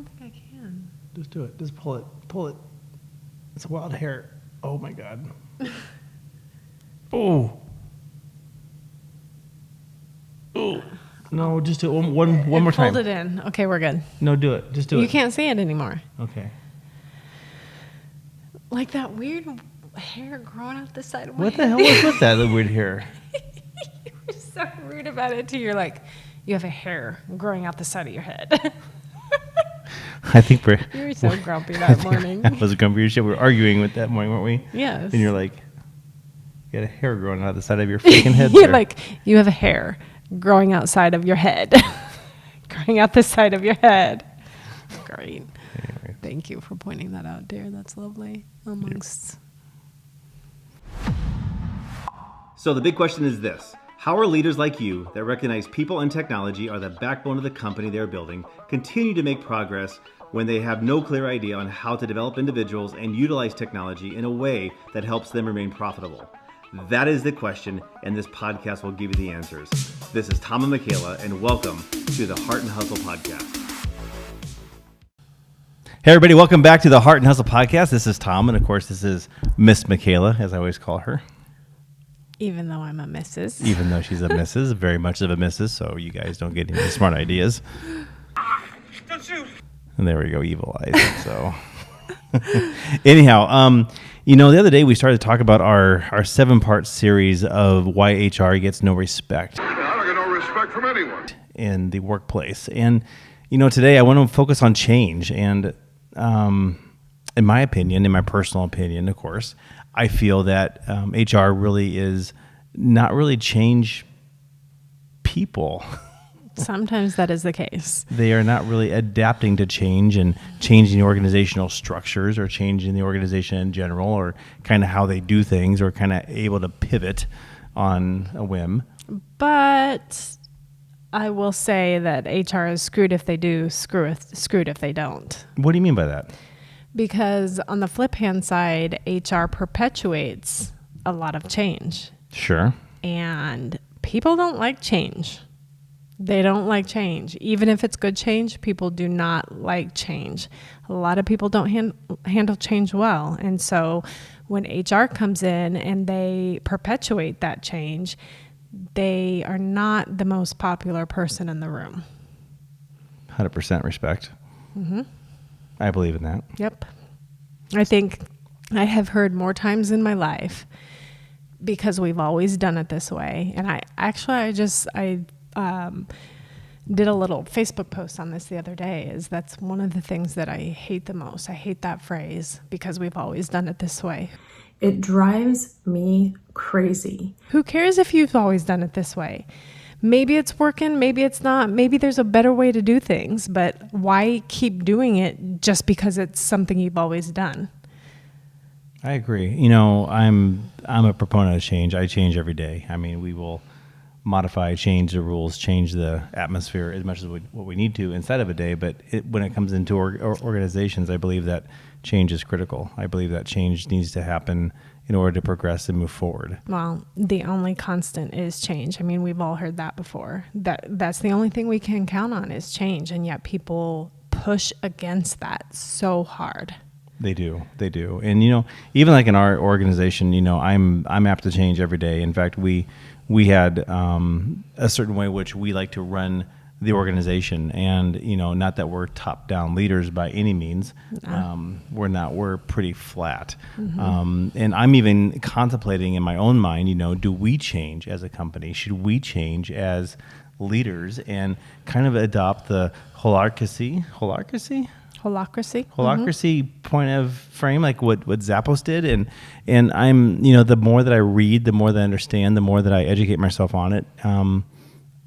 don't think I can. Just do it. Just pull it. Pull it. It's wild hair. Oh my God. Oh. Oh. No, just do it one more time. Hold it in. Okay, we're good. No, do it. Just do it. You can't see it anymore. Okay. Like that weird hair growing out the side of my What head. the hell was with that, the weird hair? You were so rude about it too. You're like, you have a hair growing out the side of your head. I think You were so grumpy that morning. I was grumpy as shit. We were arguing with that morning, weren't we? Yes. And you're like, you got a hair growing out the side of your freaking head. You're there. like, you have a hair growing outside of your head. Growing out the side of your head. Great. Anyway. Thank you for pointing that out, dear. That's lovely. Amongst. So the big question is this. How are leaders like you that recognize people and technology are the backbone of the company they're building continue to make progress when they have no clear idea on how to develop individuals and utilize technology in a way that helps them remain profitable? That is the question, and this podcast will give you the answers. This is Tom and Michaela, and welcome to the Heart and Hustle Podcast. Hey, everybody. Welcome back to the Heart and Hustle Podcast. This is Tom, and of course, this is Miss Michaela, as I always call her. Even though I'm a Mrs. Even though she's a Mrs., very much of a Mrs., so you guys don't get any smart ideas. Don't shoot. And there we go, evil eyes. So, anyhow, the other day we started to talk about our 7-part series of why HR gets no respect I don't get no respect from anyone. in the workplace. And, today I want to focus on change. And in my opinion, in my personal opinion, of course, I feel that HR really is not really change people. Sometimes that is the case. They are not really adapting to change and changing the organizational structures or changing the organization in general or kind of how they do things or kind of able to pivot on a whim. But I will say that HR is screwed if they do, screwed if they don't. What do you mean by that? Because on the flip hand side, HR perpetuates a lot of change. Sure. And people don't like change. They don't like change. Even if it's good change, people do not like change. A lot of people don't handle change well. And so when HR comes in and they perpetuate that change, they are not the most popular person in the room. 100% respect. Mm-hmm. I believe in that. Yep. I think I have heard more times in my life because we've always done it this way. And I did a little Facebook post on this the other day. That's one of the things that I hate the most. I hate that phrase because we've always done it this way. It drives me crazy. Who cares if you've always done it this way? Maybe it's working, maybe it's not. Maybe there's a better way to do things, but why keep doing it just because it's something you've always done? I agree. I'm a proponent of change. I change every day. I mean, we will modify, change the rules, change the atmosphere as much as what we need to inside of a day. But when it comes into organizations, I believe that change is critical. I believe that change needs to happen in order to progress and move forward. Well, the only constant is change. I mean, we've all heard that before. That's the only thing we can count on is change. And yet people push against that so hard. They do. And, even like in our organization, I'm apt to change every day. In fact, we had a certain way which we like to run the organization. And, not that we're top-down leaders by any means. No. We're not. We're pretty flat. Mm-hmm. And I'm even contemplating in my own mind, do we change as a company? Should we change as leaders and kind of adopt the holacracy point of frame, like what Zappos did. And I'm, the more that I read, the more that I understand, the more that I educate myself on it,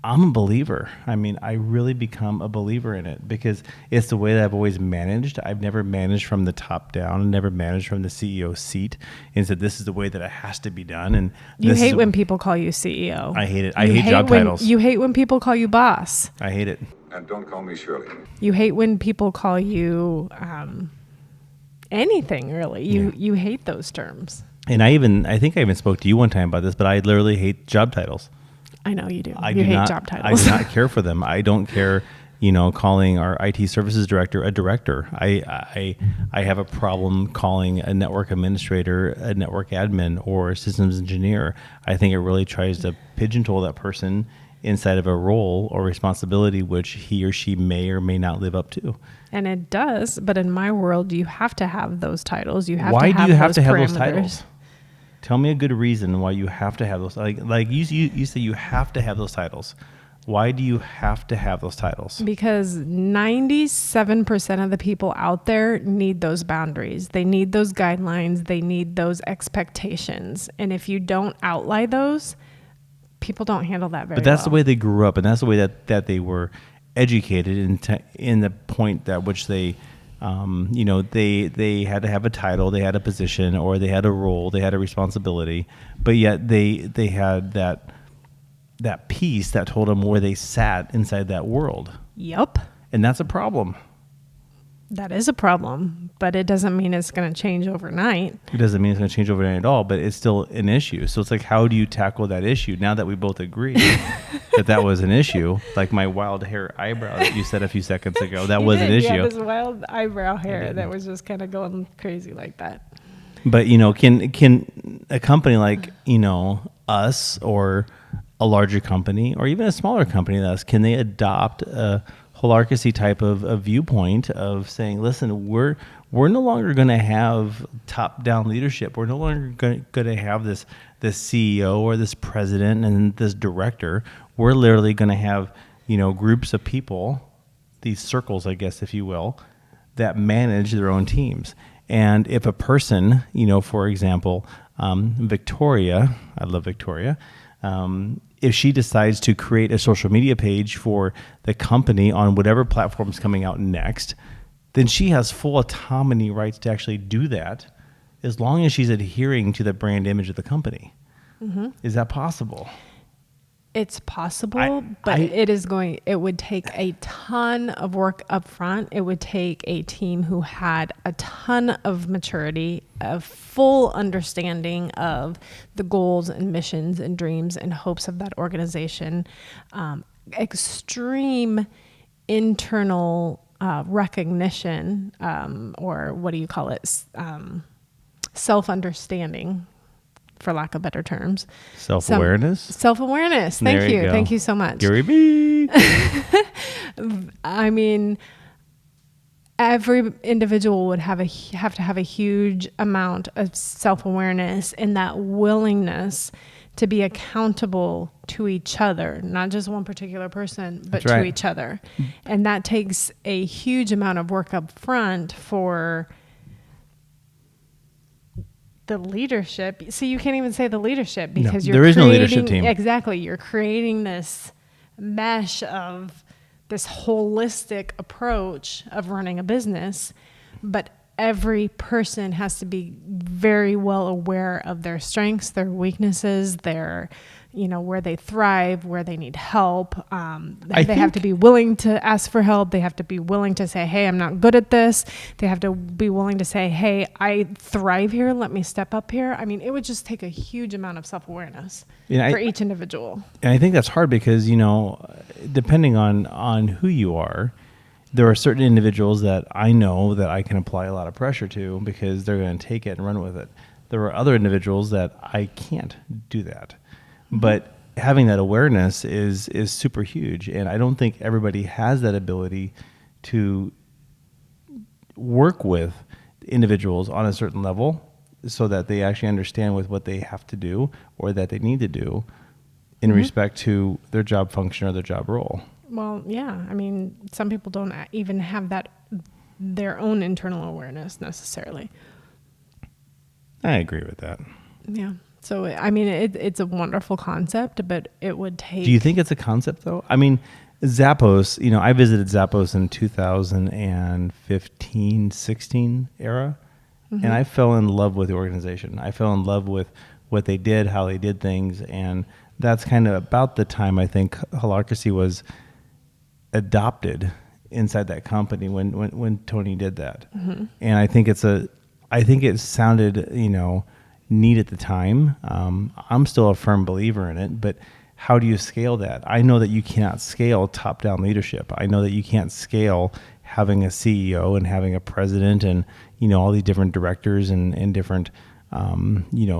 I'm a believer. I mean, I really become a believer in it because it's the way that I've always managed. I've never managed from the top down, never managed from the CEO seat and said, this is the way that it has to be done. And you hate when people call you CEO. I hate it. I hate job titles. You hate when people call you boss. I hate it. And don't call me Shirley. You hate when people call you anything, really. You hate those terms. And I think I even spoke to you one time about this, but I literally hate job titles. I know you do. I hate not, job titles. I do not care for them. I don't care, calling our IT services director a director. I have a problem calling a network administrator a network admin or a systems engineer. I think it really tries to pigeonhole that person inside of a role or responsibility which he or she may or may not live up to. And it does, but in my world, you have to have those titles. You have Why to have do you have those to have parameters. those titles? Tell me a good reason why you have to have those. Like you say you have to have those titles. Why do you have to have those titles? Because 97% of the people out there need those boundaries. They need those guidelines. They need those expectations. And if you don't outline those, people don't handle that very well. But that's the way they grew up, and that's the way that they were educated in the point that which they, they had to have a title, they had a position, or they had a role, they had a responsibility, but yet they had that piece that told them where they sat inside that world. Yep. And that's a problem. That is a problem, but it doesn't mean it's going to change overnight. It doesn't mean it's going to change overnight at all, but it's still an issue. So it's like, how do you tackle that issue now that we both agree that was an issue? Like my wild hair eyebrow that you said a few seconds ago, that was an issue. Yeah, this wild eyebrow hair that was just kind of going crazy like that. But, can a company like, us or a larger company or even a smaller company than us, can they adopt a holarchy type of viewpoint of saying, listen, we're no longer going to have top-down leadership. We're no longer going to have this CEO or this president and this director. We're literally going to have, groups of people, these circles, I guess, if you will, that manage their own teams. And if a person, for example, Victoria, I love Victoria, if she decides to create a social media page for the company on whatever platform is coming out next, then she has full autonomy rights to actually do that as long as she's adhering to the brand image of the company. Mm-hmm. Is that possible? It's possible, but it would take a ton of work up front. It would take a team who had a ton of maturity, a full understanding of the goals and missions and dreams and hopes of that organization, extreme internal recognition, or what do you call it? Self-understanding, for lack of better terms. Self-awareness? Self-awareness. Thank you. Thank you so much. Gary B. I mean, every individual would have to have a huge amount of self-awareness and that willingness to be accountable to each other, not just one particular person, but to each other. And that takes a huge amount of work up front for the leadership. See, you can't even say the leadership because there is no leadership team. Exactly. You're creating this mesh of this holistic approach of running a business, but every person has to be very well aware of their strengths, their weaknesses, their, where they thrive, where they need help. They have to be willing to ask for help. They have to be willing to say, hey, I'm not good at this. They have to be willing to say, hey, I thrive here. Let me step up here. I mean, it would just take a huge amount of self-awareness for each individual. And I think that's hard because, depending on who you are, there are certain individuals that I know that I can apply a lot of pressure to because they're going to take it and run with it. There are other individuals that I can't do that. Mm-hmm. But having that awareness is super huge. And I don't think everybody has that ability to work with individuals on a certain level so that they actually understand with what they have to do or that they need to do in respect to their job function or their job role. Well, yeah. I mean, some people don't even have their own internal awareness necessarily. I agree with that. Yeah. So, I mean, it's a wonderful concept, but it would take... Do you think it's a concept, though? I mean, Zappos, I visited Zappos in 2015, 16 era, and I fell in love with the organization. I fell in love with what they did, how they did things, and that's kind of about the time I think Holarchy was adopted inside that company when Tony did that. Mm-hmm. And I think it sounded, neat at the time. I'm still a firm believer in it, but how do you scale that? I know that you cannot scale top-down leadership. I know that you can't scale having a CEO and having a president and, all these different directors and different,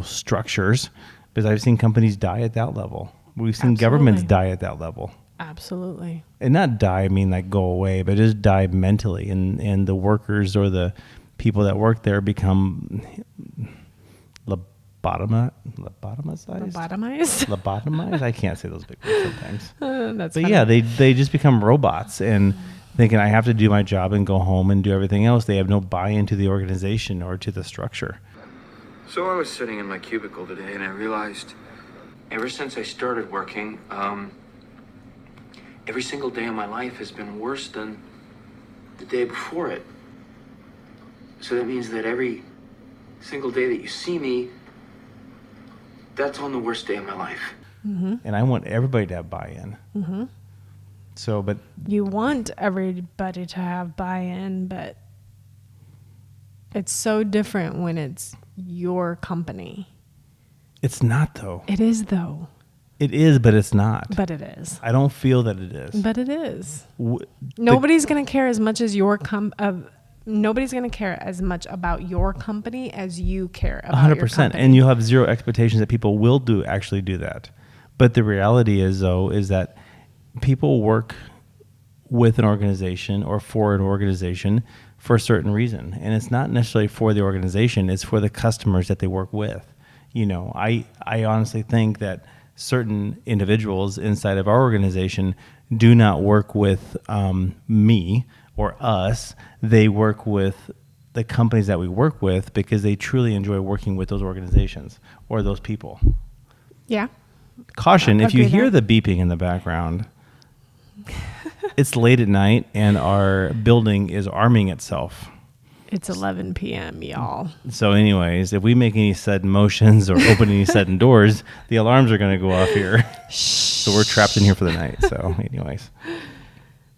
structures, because I've seen companies die at that level. We've seen governments die at that level. Absolutely. And not die, I mean like go away, but just die mentally. And the workers or the people that work there become lobotomized? Lobotomized? I can't say those big words sometimes. That's But funny. yeah, they just become robots and thinking I have to do my job and go home and do everything else. They have no buy-in to the organization or to the structure. So I was sitting in my cubicle today and I realized ever since I started working, every single day of my life has been worse than the day before it. So that means that every single day that you see me, that's on the worst day of my life. Mm-hmm. And I want everybody to have buy-in. Mm-hmm. So, but You want everybody to have buy-in, but it's so different when it's your company. it's not though. It is, though. It is, but it's not. But it is. I don't feel that it is. But it is. W- Nobody's going to care as much as nobody's going to care as much about your company as you care about your 100%. company. And you'll have zero expectations that people will actually do that. But the reality is, though, is that people work with an organization or for an organization for a certain reason. And it's not necessarily for the organization. It's for the customers that they work with. I honestly think that certain individuals inside of our organization do not work with me or us. They work with the companies that we work with because they truly enjoy working with those organizations or those people. Yeah. Caution, if you Agree hear there. the beeping in the background, it's late at night and our building is arming itself. It's 11 p.m., y'all. So anyways, if we make any sudden motions or open any sudden doors, the alarms are going to go off here. So we're trapped in here for the night. So anyways.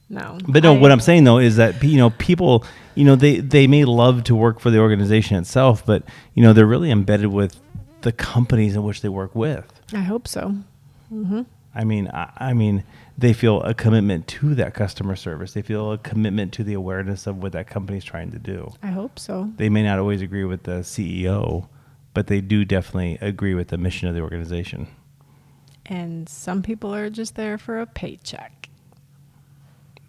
No. But no, what I'm saying though is that people, they may love to work for the organization itself, but they're really embedded with the companies in which they work with. I hope so. Mm-hmm. I mean, they feel a commitment to that customer service. They feel a commitment to the awareness of what that company's trying to do. I hope so. They may not always agree with the CEO, but they do definitely agree with the mission of the organization. And some people are just there for a paycheck.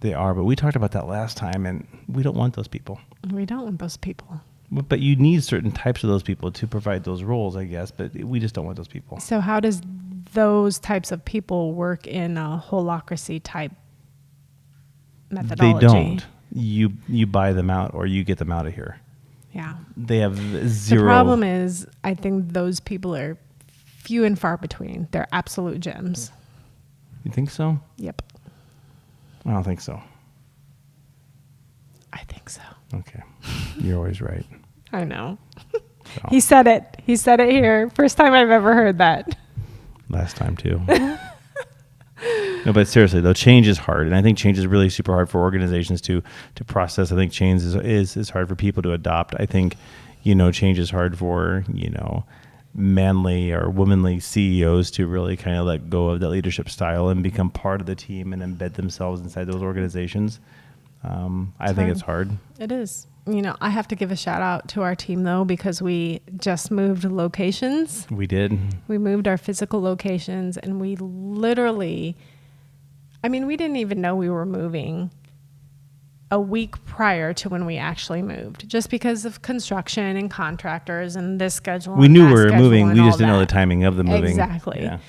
They are, but we talked about that last time, and we don't want those people. We don't want those people. But you need certain types of those people to provide those roles, I guess, but we just don't want those people. So how does those types of people work in a holacracy type methodology? They don't. You buy them out or you get them out of here. Yeah. They have zero. The problem is, I think those people are few and far between. They're absolute gems. You think so? Yep. I don't think so. I think so. Okay. You're always right. I know. So, He said it. He said it here. First time I've ever heard that. last time too. No, but seriously though, change is hard, and I think change is really super hard for organizations to process. I think change is hard for people to adopt. I think, change is hard for, manly or womanly CEOs to really kind of let go of that leadership style and become part of the team and embed themselves inside those organizations. I think it's hard. It is. I have to give a shout out to our team though, because we just moved locations. We did. We moved our physical locations, and we literally, we didn't even know we were moving a week prior to when we actually moved, just because of construction and contractors and this schedule. We and knew that we were schedule moving. and We just all didn't know the that. timing of the moving. Exactly. Yeah.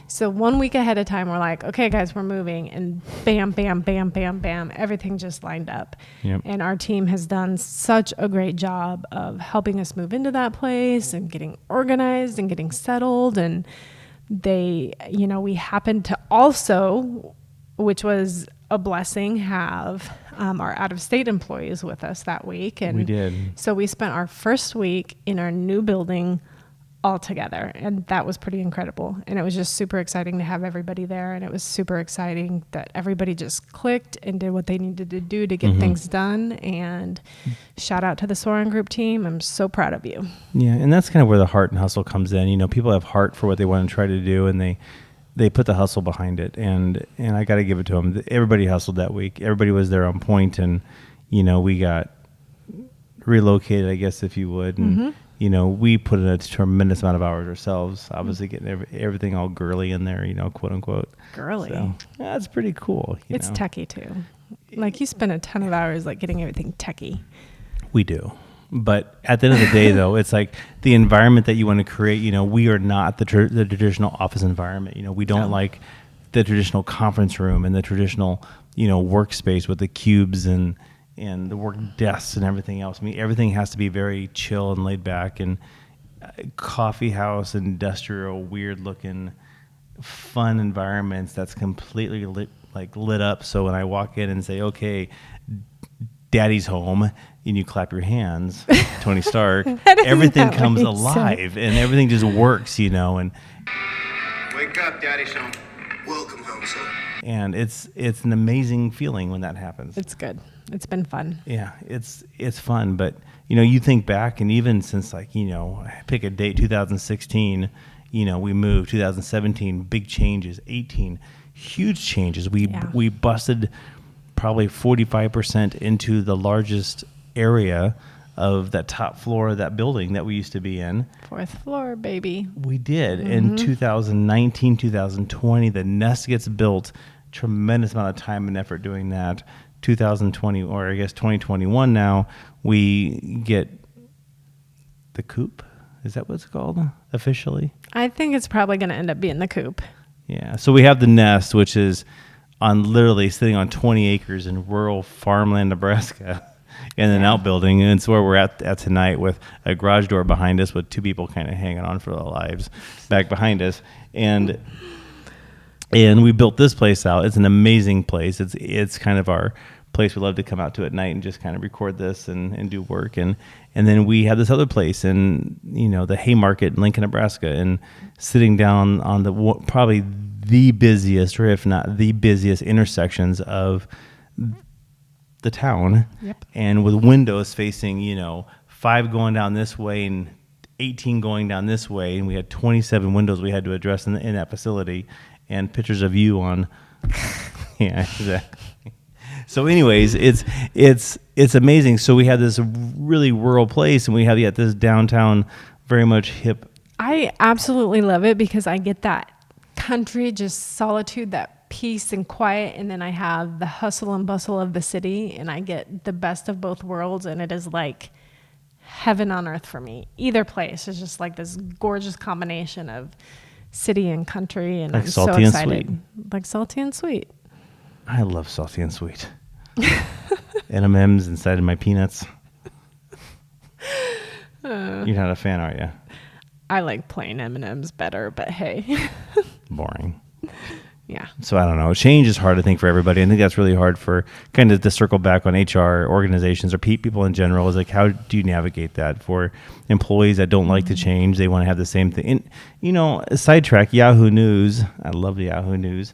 So 1 week ahead of time, we're like, okay, guys, we're moving. And bam, bam, bam, bam, bam. Everything just lined up. Yep. And our team has done such a great job of helping us move into that place and getting organized and getting settled. And they, we happened to also, which was a blessing, have our out-of-state employees with us that week. And We did. So we spent our first week in our new building all together, and that was pretty incredible. And it was just super exciting to have everybody there, and it was super exciting that everybody just clicked and did what they needed to do to get things done. And shout out to the Soaring Group team. I'm so proud of you. Yeah, and that's kind of where the heart and hustle comes in. People have heart for what they want to try to do, and they put the hustle behind it, and I got to give it to them. Everybody hustled that week. Everybody was there on point, and we got relocated, I guess, if you would, and we put in a tremendous amount of hours ourselves. Obviously, getting everything all girly in there, quote unquote. Girly. So, that's pretty cool. It's techie too. Like you spend a ton of hours like getting everything techie. We do. But at the end of the day, though, it's like the environment that you want to create, we are not the traditional office environment. We don't like the traditional conference room and the traditional, workspace with the cubes and the work desks and everything else. I mean, everything has to be very chill and laid back, and coffee house, industrial, weird looking, fun environments that's completely lit up. So when I walk in and say, okay, Daddy's home, and you clap your hands, Tony Stark, everything comes alive and everything just works, and Wake up, Daddy's home. Welcome home, son. And it's an amazing feeling when that happens. It's good. It's been fun. Yeah, it's fun, but you think back, and even since pick a date, 2016, we moved, 2017, big changes, 18, huge changes. We busted probably 45% into the largest area of that top floor of that building that we used to be in. 4th floor, baby. We did. In 2019, 2020, the nest gets built. Tremendous amount of time and effort doing that. 2020, or I guess 2021 now, we get the coop. Is that what it's called officially? I think it's probably going to end up being the coop. Yeah. So we have the nest, which is literally sitting on 20 acres in rural farmland, Nebraska, in an outbuilding. And it's where we're at tonight, with a garage door behind us with 2 people kind of hanging on for their lives back behind us. And we built this place out. It's an amazing place. It's kind of our place we love to come out to at night and just kind of record this and do work. And then we have this other place in, the Haymarket in Lincoln, Nebraska, and sitting down on probably the busiest, or if not the busiest, intersections of the town. Yep. And with windows facing, 5 going down this way and 18 going down this way, and we had 27 windows we had to address in that facility, and pictures of you on. Yeah, exactly. So, anyways, it's amazing. So we have this really rural place, and we have this downtown, very much hip. I absolutely love it because I get that country, just solitude, that peace and quiet, and then I have the hustle and bustle of the city, and I get the best of both worlds, and it is like heaven on earth for me. Either place is just like this gorgeous combination of city and country, and like I'm so excited. Like salty and sweet. I love salty and sweet. M&M's inside of my peanuts. You're not a fan, are you? I like plain M&M's better, but hey. Boring. Yeah. So I don't know. Change is hard, I think, for everybody. I think that's really hard for kind of to circle back on HR organizations or people in general. Is like, how do you navigate that for employees that don't like to change? They want to have the same thing. And, sidetrack, Yahoo News. I love the Yahoo News.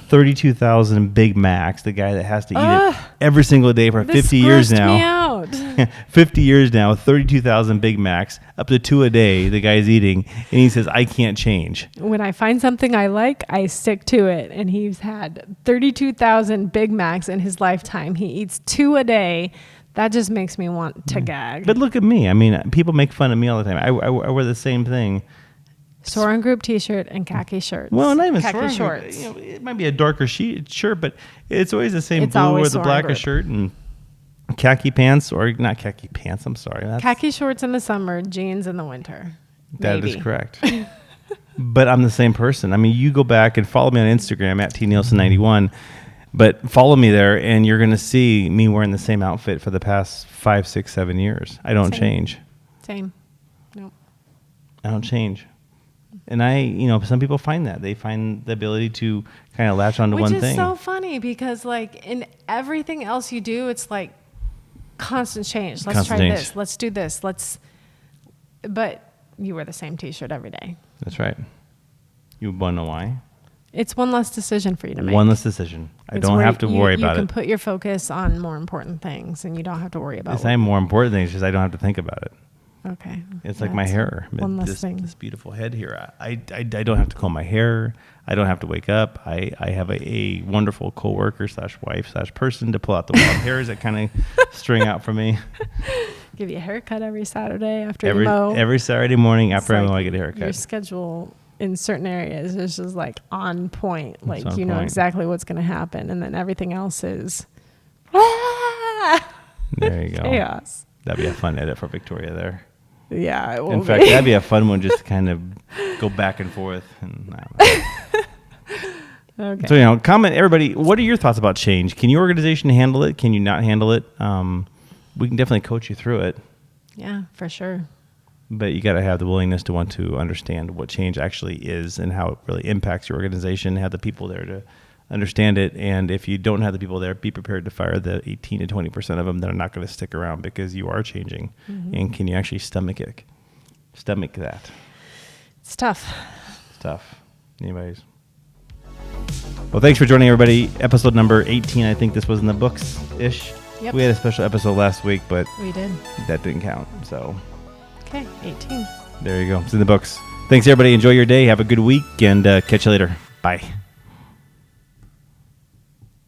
32,000 Big Macs. The guy that has to eat it every single day for 50 years now. Me out. 50 years now, 32,000 Big Macs, up to 2 a day the guy's eating, and he says, I can't change. When I find something I like, I stick to it. And he's had 32,000 Big Macs in his lifetime. He eats 2 a day. That just makes me want to gag. But look at me. I mean, people make fun of me all the time. I wear the same thing. Soaring Group t-shirt and khaki shirts. Well, not even khaki Soaring shorts. Group. It might be a darker shirt, but it's always the same blue or the blackest shirt and khaki pants, or not khaki pants. I'm sorry. Khaki shorts in the summer, jeans in the winter. That is correct. But I'm the same person. I mean, you go back and follow me on Instagram at tnielsen91, but follow me there, and you're going to see me wearing the same outfit for the past 5, 6, 7 years. I don't change. Same. Nope. I don't change. And some people find that. They find the ability to kind of latch onto one thing. Which is so funny because, like, in everything else you do, it's like constant change. Let's try this. Let's do this. But you wear the same t-shirt every day. That's right. You want to know why? It's one less decision for you to make. One less decision. I don't have to worry about it. You can put your focus on more important things, and you don't have to worry about it. It's not more important things, just I don't have to think about it. Okay. It's like my That's hair. one less thing. This beautiful head here. I don't have to comb my hair. I don't have to wake up. I have a wonderful coworker / wife / person to pull out the wild hairs that kind of string out for me. Give you a haircut every Saturday after you mow. Every Saturday morning after I It's mow, like I get a haircut. Your schedule in certain areas is just like on point. It's Like on you know point. exactly what's going to happen, and then everything else is There you go. chaos. That'd be a fun edit for Victoria there. Yeah, it will In be. fact, that'd be a fun one just to kind of go back and forth. And I don't know. Okay. So, comment, everybody, what are your thoughts about change? Can your organization handle it? Can you not handle it? We can definitely coach you through it, Yeah, for sure. but you got to have the willingness to want to understand what change actually is and how it really impacts your organization, have the people there to understand it. And if you don't have the people there, be prepared to fire the 18 to 20% of them that are not going to stick around because you are changing. And can you actually stomach that It's tough. stuff? Anyways. Well, thanks for joining, everybody. Episode number 18. I think this was in the books-ish. Yep. We had a special episode last week, but We did. that didn't count. So Okay, 18. there you go. It's in the books. Thanks, everybody. Enjoy your day. Have a good week, and catch you later. Bye.